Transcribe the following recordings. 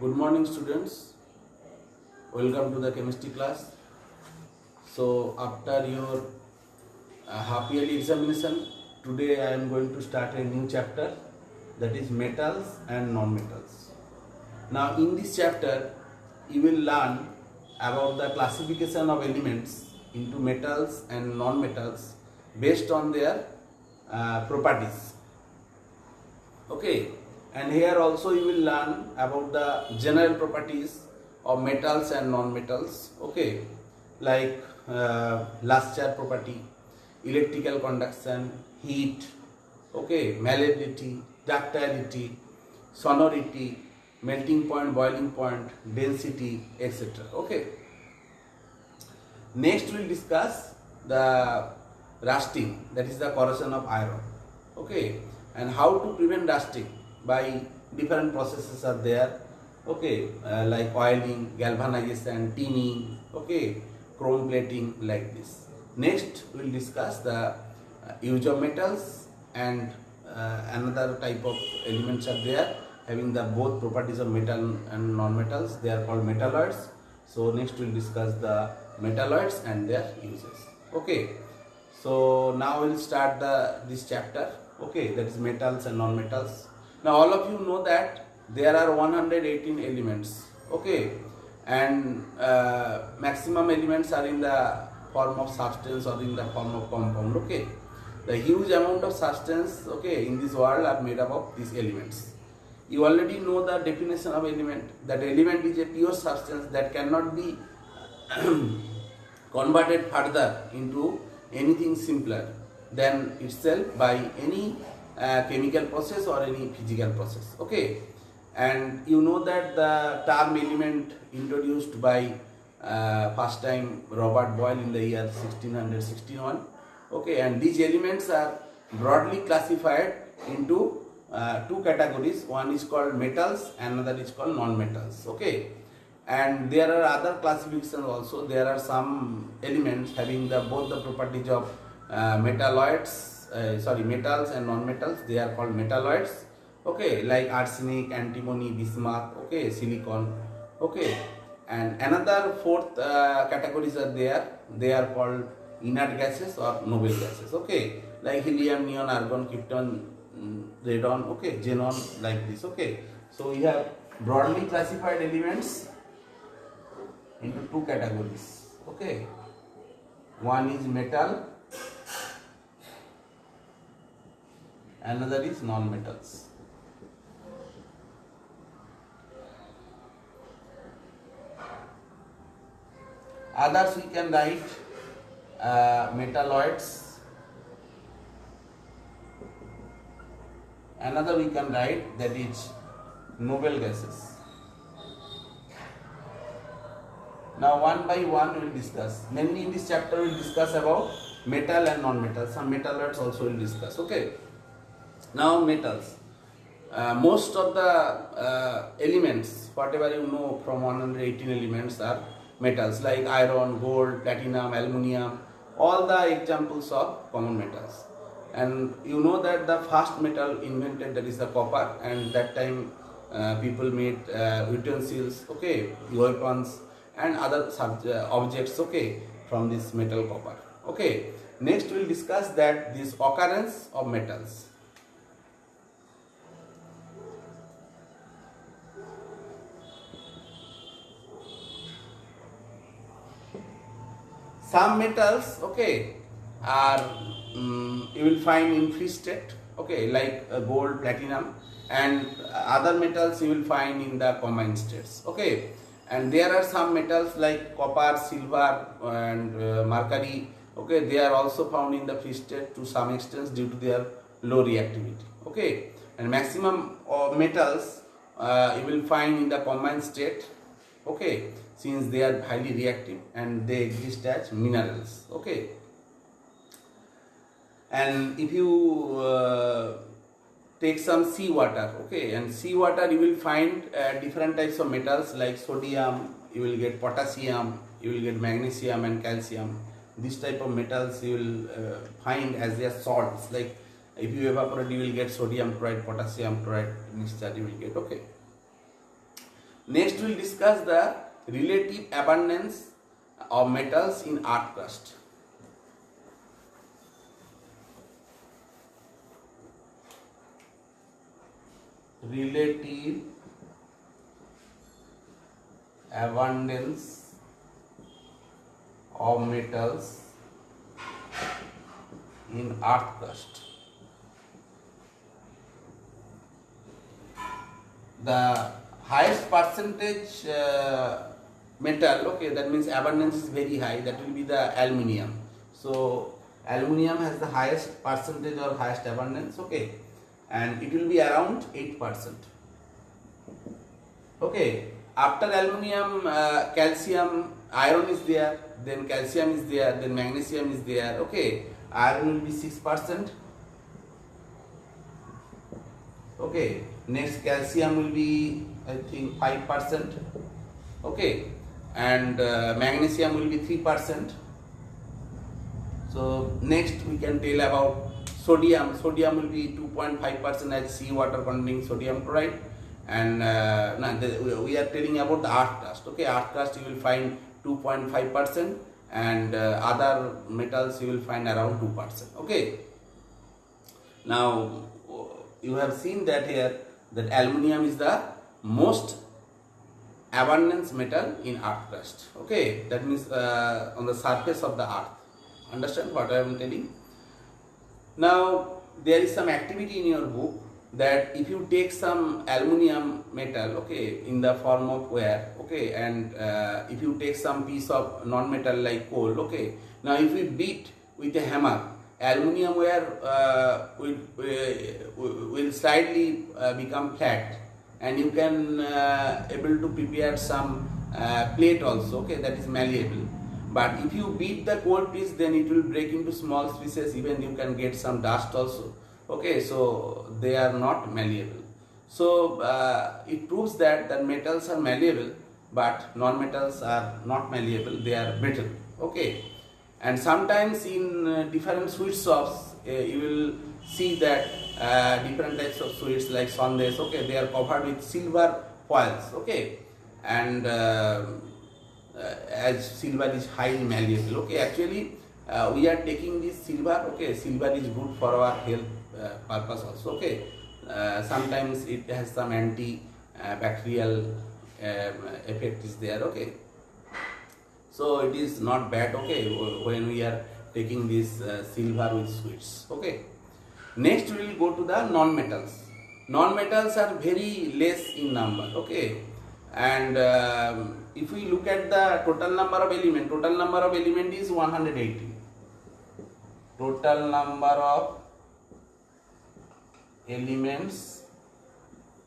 Good morning, students. Welcome to the chemistry class. So, after your half yearly examination, today I am going to start a new chapter, that is metals and non-metals. Now, in this chapter, you will learn about the classification of elements into metals and non-metals based on their properties. Okay, and here also you will learn about the general properties of metals and non-metals. Okay, like luster property, electrical conduction, heat, okay, malleability, ductility, sonority, melting point, boiling point, density, etc. Okay. Next we will discuss the rusting, that is the corrosion of iron. Okay, and how to prevent rusting by different processes are there. Okay, like oiling, galvanization, tinning, okay, chrome plating, like this. Next we will discuss the use of metals, and another type of elements are there having the both properties of metal and non-metals. They are called metalloids. So next we will discuss the metalloids and their uses. Okay, so now we will start this chapter. Okay, that is metals and non-metals. Now all of you know that there are 118 elements. Okay, and maximum elements are in the form of substance or in the form of compound. Okay, the huge amount of substance, okay, in this world are made up of these elements. You already know the definition of element. That element is a pure substance that cannot be converted further into anything simpler than itself by any chemical process or any physical process. Okay, and you know that the term element introduced by first time Robert Boyle in the year 1661. Okay, and these elements are broadly classified into two categories. One is called metals, another is called non-metals. Okay, and there are other classifications also. There are some elements having both the properties of metals and non-metals. They are called metalloids. Okay, like arsenic, antimony, bismuth, okay, silicon. Okay, and another fourth categories are there. They are called inert gases or noble gases. Okay, like helium, neon, argon, krypton, radon, okay, xenon, like this. Okay, so we have broadly classified elements into two categories. Okay, one is metal, another is non-metals. Others we can write metalloids, another we can write that is noble gases. Now one by one we will discuss. Mainly in this chapter we will discuss about metal and non-metal. Some metalloids also we will discuss. Okay. Now metals. Most of the elements, whatever you know from 118 elements, are metals like iron, gold, platinum, aluminium, all the examples of common metals. And you know that the first metal invented, that is the copper, and that time people made utensils, okay, weapons and other objects, okay, from this metal copper. Okay, next we will discuss that this occurrence of metals. Some metals, okay, are you will find in free state, okay, like gold, platinum, and other metals you will find in the combined states. Okay, and there are some metals like copper, silver, and mercury. Okay, they are also found in the free state to some extent due to their low reactivity. Okay, and maximum of metals you will find in the combined state. Okay, since they are highly reactive and they exist as minerals. Okay, and if you take some sea water, okay, and sea water you will find different types of metals like sodium, you will get potassium, you will get magnesium and calcium. This type of metals you will find as their salts. Like if you evaporate, you will get sodium chloride, potassium chloride mixture you will get. Okay, Next we'll discuss the relative abundance of metals in earth crust. Relative abundance of metals in earth crust. The highest percentage metal, okay, that means abundance is very high, that will be the aluminium. So aluminium has the highest percentage or highest abundance, okay, and it will be around 8%. Okay, after aluminium, calcium, iron is there, then calcium is there, then magnesium is there, okay. Iron will be 6%. Okay, next calcium will be, I think, 5%. Okay, and magnesium will be 3%. So next we can tell about sodium. Sodium will be 2.5% as seawater containing sodium chloride. And we are telling about the earth crust. Okay, earth crust you will find 2.5%, and other metals you will find around 2%. Okay, now you have seen that here that aluminium is the most abundance metal in earth crust. Okay, that means on the surface of the earth. Understand what I am telling? Now there is some activity in your book that if you take some aluminium metal, okay, in the form of wire, okay, and if you take some piece of non-metal like coal, okay, now if we beat with a hammer, aluminium wire will slightly become flat, and you can able to prepare some plate also, okay, that is malleable. But if you beat the coal piece, then it will break into small pieces, even you can get some dust also. Okay, so they are not malleable. So it proves that the metals are malleable, but non-metals are not malleable, they are brittle. Okay, and sometimes in different sweet shops you will see that different types of sweets like sandesh, okay, they are covered with silver foils, okay, and as silver is highly malleable, okay, actually we are taking this silver, okay, silver is good for our health purpose also, okay. Sometimes it has some anti-bacterial effect is there, okay. So it is not bad, okay, when we are taking this silver with sweets, okay. Next we will go to the non-metals. Non-metals are very less in number, okay, and if we look at the total number of element is 180. Total number of elements,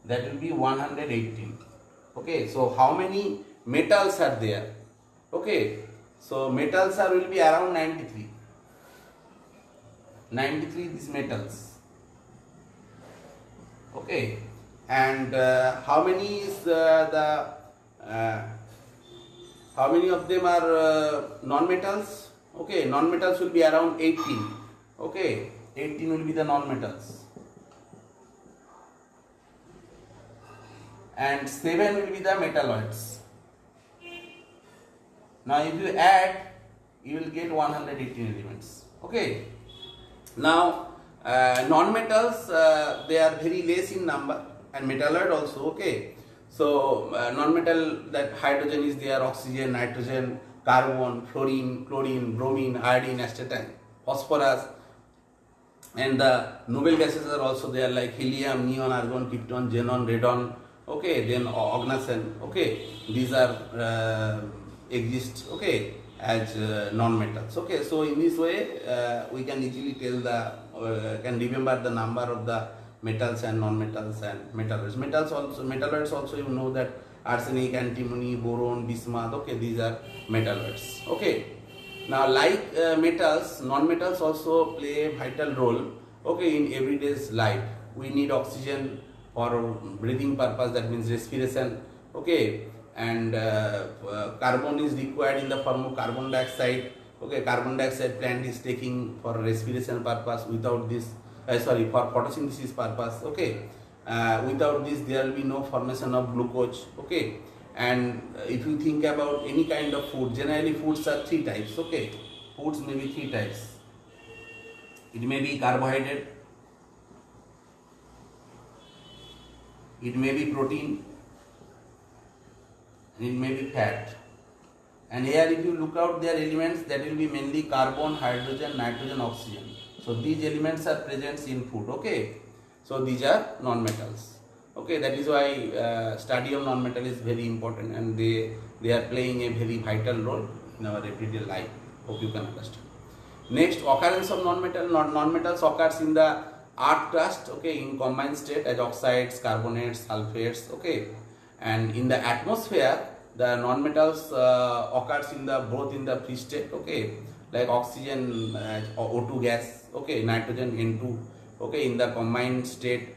that will be 118. Okay, so how many metals are there? Okay, so metals will be around 93 these metals. Okay, and how many is how many of them are non-metals? Okay, non-metals will be around 18. Okay, 18 will be the non-metals. And 7 will be the metalloids. Now if you add, you will get 118 elements. Okay. Now non-metals they are very less in number, and metalloid also. Okay. So non-metal, that hydrogen is there, oxygen, nitrogen, carbon, fluorine, chlorine, bromine, iodine, astatine, phosphorus, and the noble gases are also there like helium, neon, argon, krypton, xenon, radon. Okay, then oganesson. Okay, these are exist, okay, as non-metals. Okay, so in this way we can easily tell the can remember the number of the metals and non-metals and metalloids. Metalloids also you know that arsenic, antimony, boron, bismuth. Okay, these are metalloids. Okay, now like metals, non-metals also play a vital role, okay, in everyday's life. We need oxygen for breathing purpose, that means respiration, okay, and carbon is required in the form of carbon dioxide. Okay, carbon dioxide plant is taking for respiration purpose. Without this, for photosynthesis purpose. Okay, Without this, there will be no formation of glucose. Okay, and if you think about any kind of food, generally foods are three types. Okay, foods may be three types. It may be carbohydrate, it may be protein, and it may be fat. And here if you look out their elements, that will be mainly carbon, hydrogen, nitrogen, oxygen. So these elements are present in food. Okay, so these are non-metals. Okay, that is why study of non-metal is very important, and they are playing a very vital role in our everyday life. Hope you can understand. Next, occurrence of non-metals occurs in the earth crust, okay, in combined state as oxides, carbonates, sulfates, okay, and in the atmosphere the non-metals occurs in the both in the free state, okay, like oxygen, O2 gas, okay, nitrogen N2, okay. In the combined state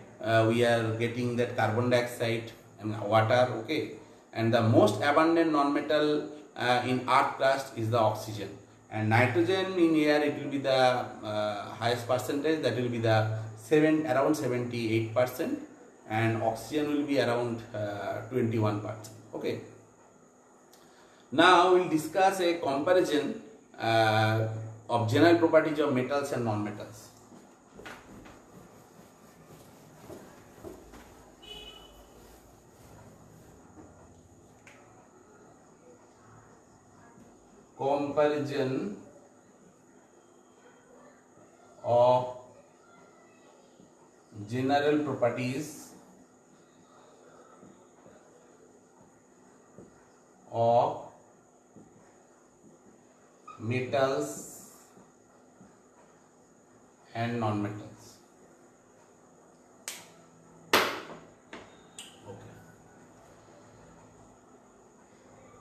we are getting that carbon dioxide and water, okay, and the most abundant non-metal in earth crust is the oxygen, and nitrogen in air it will be the highest percentage, that will be the around 78%, and oxygen will be around 21%. Okay, now we will discuss a comparison of general properties of metals and non-metals. Comparison of general properties of metals and non-metals. Okay.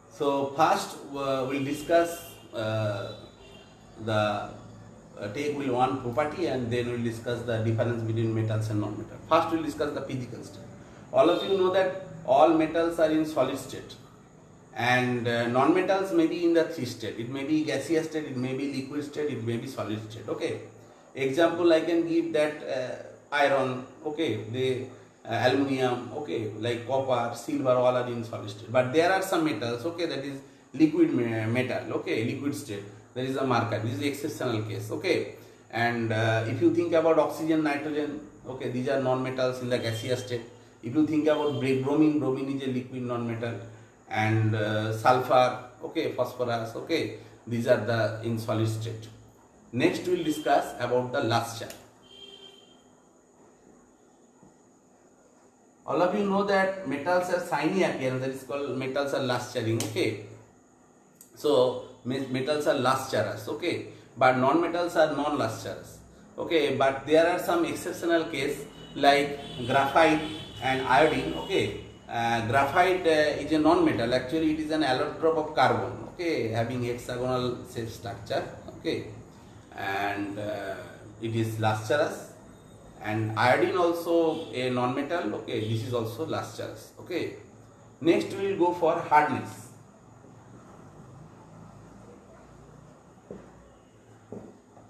So first we'll discuss take one property, and then we'll discuss the difference between metals and non-metals. First we'll discuss the physical state. All of you know that all metals are in solid state, and non-metals may be in the three state. It may be gaseous state, it may be liquid state, it may be solid state. Okay, example I can give that iron, okay, the aluminium, okay, like copper, silver, all are in solid state. But there are some metals, okay, that is liquid metal, okay, liquid state. There is a marker. This is the exceptional case. Okay, and if you think about oxygen, nitrogen, okay, these are non-metals in the gaseous state. If you think about bromine is a liquid non-metal, and sulfur, okay, phosphorus, okay, these are the in solid state. Next we will discuss about the luster. All of you know that metals are shiny appearance, that is called metals are lustering. Okay, so metals are lustrous, okay, but non-metals are non-lustrous, okay, but there are some exceptional case like graphite and iodine, okay. Graphite is a non-metal, actually it is an allotrope of carbon, okay, having hexagonal shape structure, okay, and it is lustrous, and iodine also a non-metal, okay, this is also lustrous, okay. Next we will go for hardness.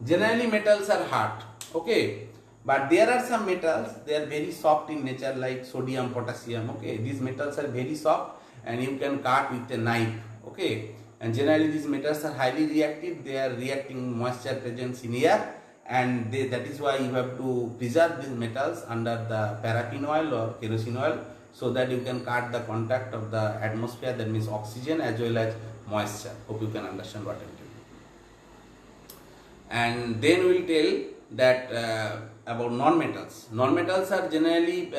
Generally metals are hard, okay, but there are some metals, they are very soft in nature, like sodium, potassium, okay. These metals are very soft and you can cut with a knife, okay, and generally these metals are highly reactive. They are reacting moisture presence in air, and that is why you have to preserve these metals under the paraffin oil or kerosene oil, so that you can cut the contact of the atmosphere, that means oxygen, as well as moisture. Hope you can understand what I am telling. And then we will tell that about non-metals. Non-metals are generally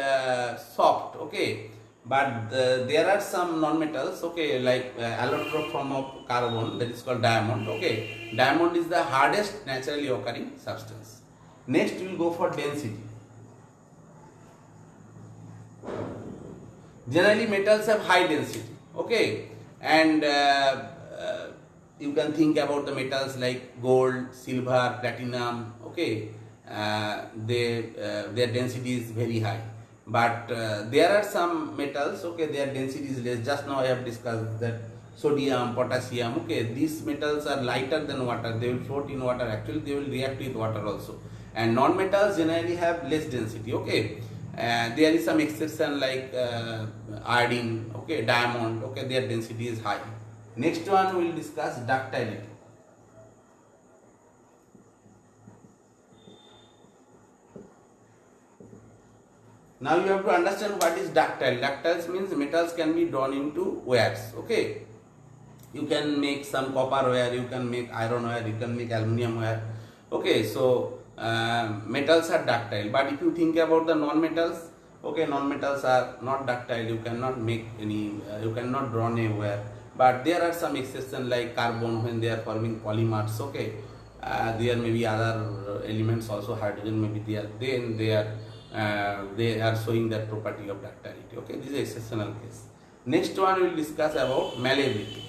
soft, okay, but there are some non-metals, okay, like allotrope form of carbon, that is called diamond, okay. Diamond is the hardest naturally occurring substance. Next we will go for density. Generally metals have high density, okay, and you can think about the metals like gold, silver, platinum, okay, their density is very high. But there are some metals, okay, their density is less. Just now I have discussed that sodium, potassium, okay, these metals are lighter than water, they will float in water, actually they will react with water also. And non-metals generally have less density, okay. There is some exception like iodine, okay, diamond, okay, their density is high. Next one we will discuss ductility. Now you have to understand what is ductile. Ductiles means metals can be drawn into wires, okay. You can make some copper wire, you can make iron wire, you can make aluminum wire, okay. So metals are ductile, but if you think about the non-metals, okay, non-metals are not ductile. You cannot make any, you cannot draw a wire. But there are some exceptions like carbon when they are forming polymers, okay. There may be other elements also, hydrogen may be there. Then they are showing that property of ductility, okay. This is exceptional case. Next one we will discuss about malleability.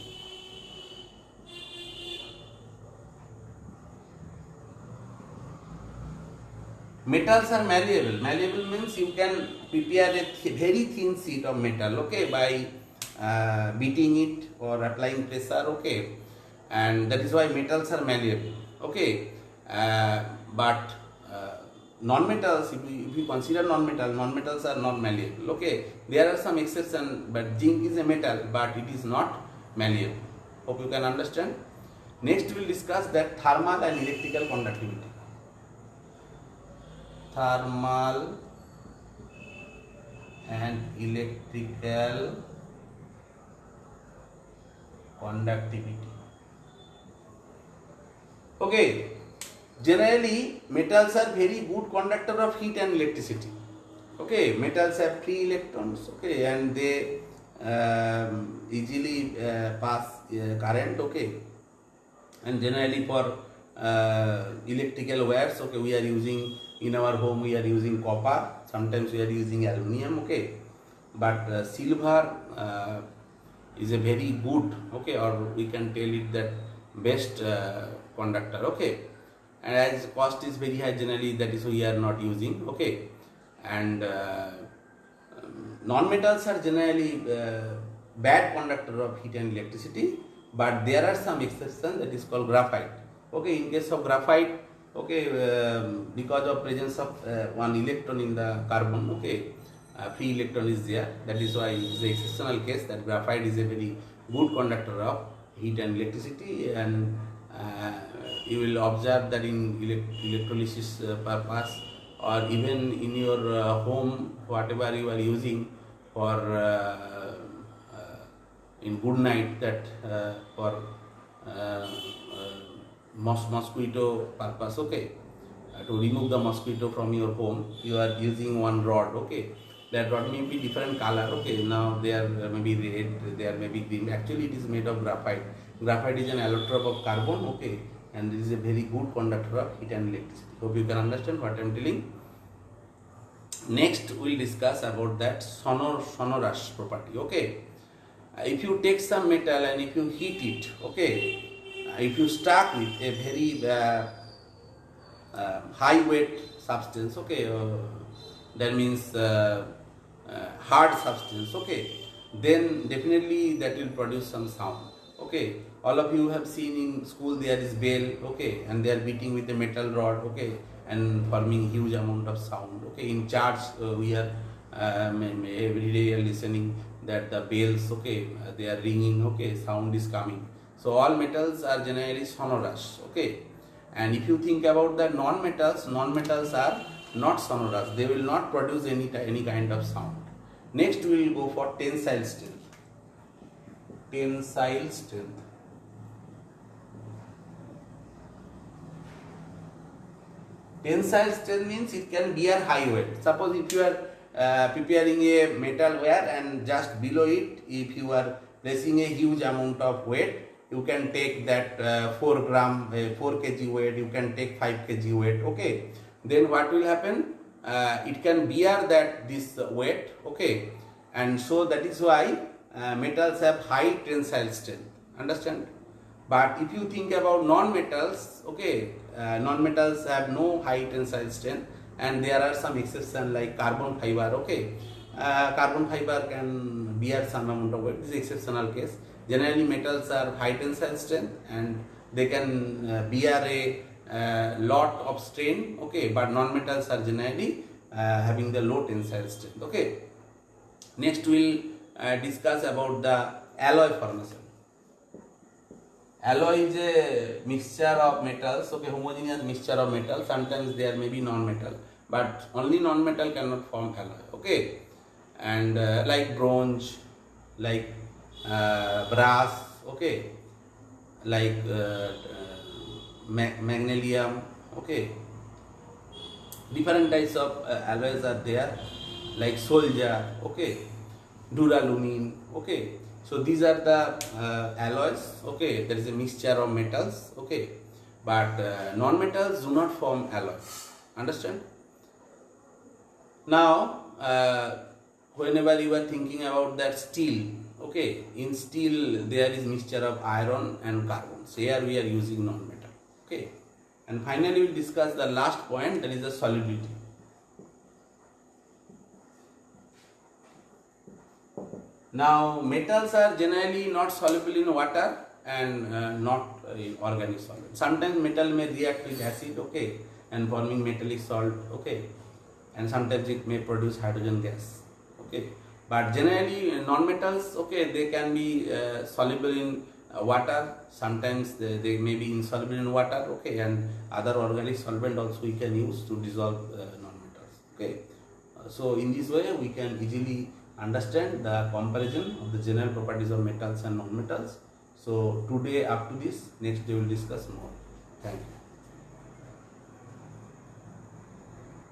Metals are malleable. Malleable means you can prepare a very thin sheet of metal, okay, by beating it or applying pressure, okay, and that is why metals are malleable, okay. But non-metals, if you consider non-metals are not malleable, okay. There are some exceptions, but zinc is a metal, but it is not malleable. Hope you can understand. Next we will discuss that thermal and electrical conductivity. Thermal and electrical conductivity. Okay, generally metals are very good conductor of heat and electricity. Okay, metals have free electrons, okay, and they easily pass current, okay, and generally for electrical wires, okay, we are using in our home, we are using copper, sometimes we are using aluminum, okay, but silver is a very good, okay, or we can tell it that best conductor, okay, and as cost is very high, generally that is we are not using, okay, and non-metals are generally bad conductor of heat and electricity, but there are some exceptions, that is called graphite, okay. In case of graphite, okay, because of presence of one electron in the carbon, okay, free electron is there, that is why it is a exceptional case that graphite is a very good conductor of heat and electricity, and you will observe that in electrolysis purpose, or even in your home, whatever you are using for in good night, that for mosquito purpose, okay, to remove the mosquito from your home, you are using one rod, okay. That rod may be different color, okay. Now there may be red, there may be green. Actually, it is made of graphite. Graphite is an allotrope of carbon, okay, and this is a very good conductor of heat and electricity. Hope you can understand what I am telling. Next, we will discuss about that sonorous property, okay. If you take some metal and if you heat it, okay, if you start with a very high weight substance, okay, that means hard substance, okay, then definitely that will produce some sound, okay. All of you have seen in school there is bell, okay, and they are beating with a metal rod, okay, and forming huge amount of sound, okay. In church we are every day are listening that the bells, okay, they are ringing, okay, sound is coming. So all metals are generally sonorous, okay. And if you think about the non-metals are not sonorous. They will not produce any kind of sound. Next we will go for tensile strength. Tensile strength. Tensile strength means it can bear high weight. Suppose if you are preparing a metal wire and just below it, if you are placing a huge amount of weight, you can take that 4 kg weight, you can take 5 kg weight, okay. Then what will happen? It can bear this weight, okay, and so that is why metals have high tensile strength. Understand? But if you think about non-metals, okay, non-metals have no high tensile strength, and there are some exceptions like carbon fiber, okay. Carbon fiber can bear some amount of weight. This is exceptional case. Generally metals are high tensile strength and they can bear a lot of strain, okay, but non-metals are generally having the low tensile strength. Okay. Next we'll discuss about the alloy formation. Alloy is a mixture of metals, okay, homogeneous mixture of metals. Sometimes there may be non-metal, but only non-metal cannot form alloy, okay. And like bronze, like brass, okay, like magnesium, okay. Different types of alloys are there, like soldier, okay, duralumin, okay. So these are the alloys, okay. There is a mixture of metals, okay, but non-metals do not form alloys. Understand? Now, whenever you are thinking about that steel, okay, in steel there is mixture of iron and carbon. So here we are using non-metal, okay. And finally we will discuss the last point, that is the solubility. Now metals are generally not soluble in water and not in organic solvent. Sometimes metal may react with acid, okay, and forming metallic salt, okay, and sometimes it may produce hydrogen gas, okay. But generally non-metals, okay, they can be soluble in water. Sometimes they may be insoluble in water, okay, and other organic solvent also we can use to dissolve non-metals, okay. So in this way we can easily understand the comparison of the general properties of metals and non-metals. So today up to this, next day we will discuss more. Thank you.